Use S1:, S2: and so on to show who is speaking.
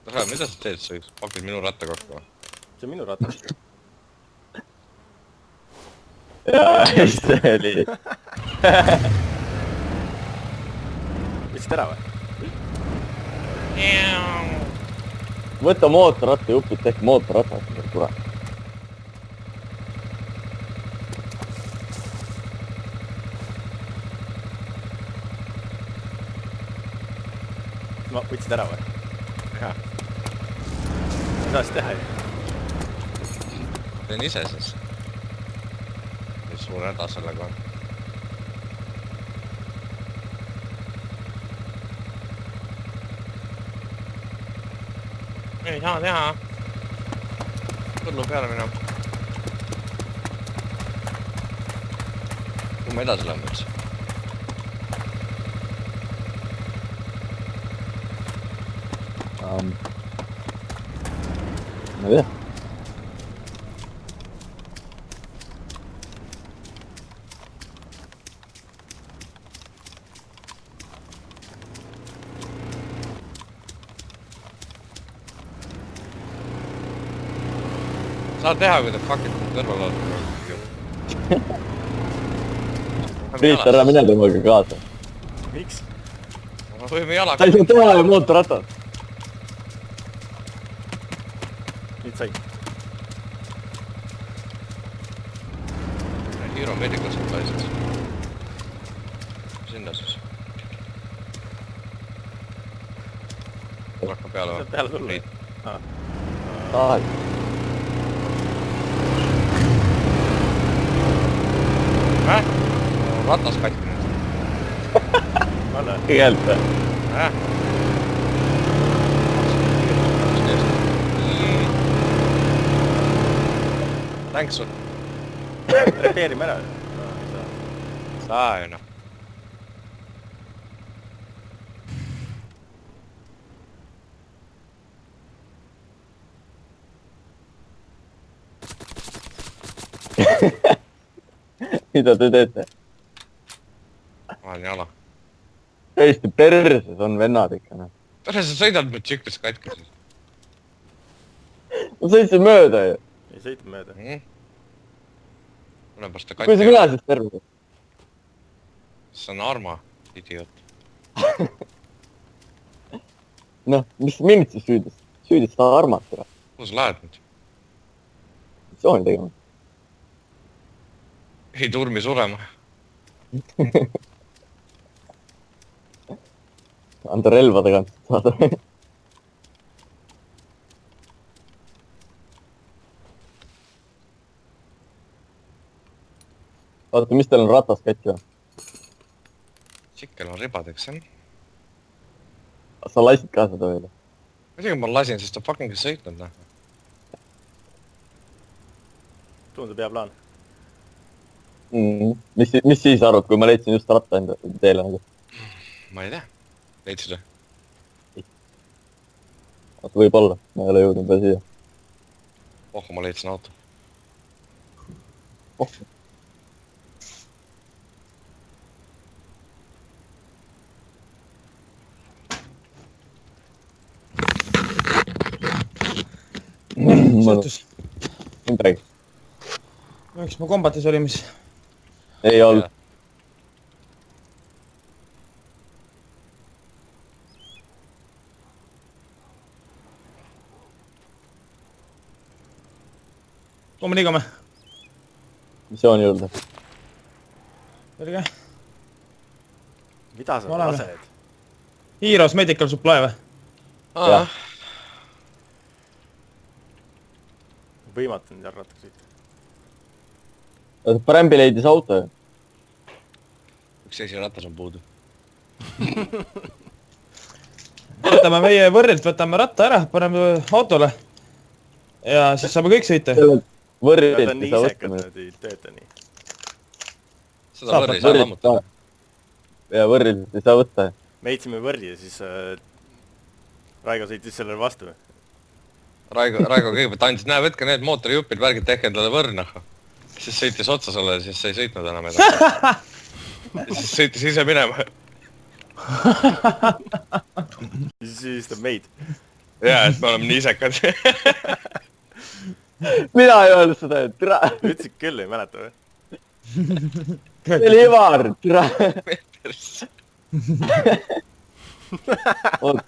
S1: Tere, mida sa teed, sa pakid minu ratta kokku?
S2: See on minu ratas.
S3: Jaa, see oli.
S2: Võtsid ära või?
S3: Võta mootorratta jupid, tehke mootorratta. Tule.
S2: Ma võtsid ära või?
S1: Jah.
S2: Mida siis teha ju?
S1: Teen ise siis. Mis suur häda sellega on? Ei saa teha. Põllu peale minema. Kuhu me edasi läheme üldse?
S3: Ma ei tea.
S1: Saad teha, kui te fucking kõrval olete.
S3: Priit, ära mine temaga kaasa.
S2: Miks?
S1: Võime jalaga.
S3: Ta ei saa teha ju mootorratta.
S2: Nüüd sai.
S1: Hero Medicals on laiseks. Sinna siis. Hakka peale
S2: Saab peale tulla.
S3: Tahad.
S1: Ratas katki nüüd.
S2: Ole.
S3: Tegelikult või?
S1: Thanks sul.
S2: Repeerime ära.
S1: Saa ju noh.
S3: Mida te teete?
S1: Ma olen jala.
S3: Täiesti perses on vennad ikka.
S1: Tere, sa sõidad nüüd tšiklis katki siis.
S3: Ma sõitsin mööda ju.
S2: Ei sõitnud mööda.
S1: Mõnepärast ta
S3: Kui sa
S1: katki.
S3: mina siis terve?
S1: See on Arma, idioot.
S3: Noh, mis mind siis süüdist? Süüdistada Armat või?
S1: Kuhu sa lähed nüüd?
S3: Missiooni tegema.
S1: Ei turmi surema.
S3: Anda relva tagant saada. Oota, mis teil on ratas katki või?
S1: Tšikkel on ribadeks, jah?
S3: Sa lasid ka seda veel?
S1: Muidugi ma lasin, sest ta fucking sõitnud, noh.
S2: Tundub hea plaan.
S3: Mis siis arvad, kui ma leidsin just ratta enda teele nagu?
S1: Ma ei tea. Leidsid või?
S3: Oota, võib-olla. Ma ei ole jõudnud veel siia.
S1: Oh, ma leidsin auto.
S3: Oh.
S4: Sõõtus.
S3: Midagi.
S4: Miks mu kombatis oli, mis?
S3: Ei olnud.
S4: Kuhu me liigume?
S3: Missiooni juurde.
S4: Selge.
S2: Mida sa
S4: Oleme.
S2: lased?
S4: Heroes Medical Supply või?
S3: Jah.
S2: Võimatu nüüd rattaga sõita.
S3: Brämbi leidis auto ju.
S1: Üks esiratas on puudu.
S4: Võtame meie võrrilt, võtame ratta ära, paneme autole. Ja siis saame kõik sõita.
S3: Võrrilt
S2: Nad on
S3: ei
S2: nii
S3: saa
S2: isekad,
S3: võtta.
S2: nad ei tööta nii.
S1: Seda võrri ei saa lammutada.
S3: Ja võrrilt ei saa võtta.
S2: Me heitsime võrri ja siis Raigo sõitis sellele vastu.
S1: Raigo kõigepealt andis, näe, võtke need mootorijupid, värgid, tehke endale võrn, siis sõitis otsa sulle ja siis sa ei sõitnud enam edasi. Ja siis sõitis ise minema.
S2: Siis süüdistab meid.
S1: jaa, et me oleme nii isekad .
S3: mina ei öelnud seda , et türa .
S2: ütlesid küll , ei mäleta või ?
S3: see oli Ivar , türa .
S1: Persse.
S3: oot ,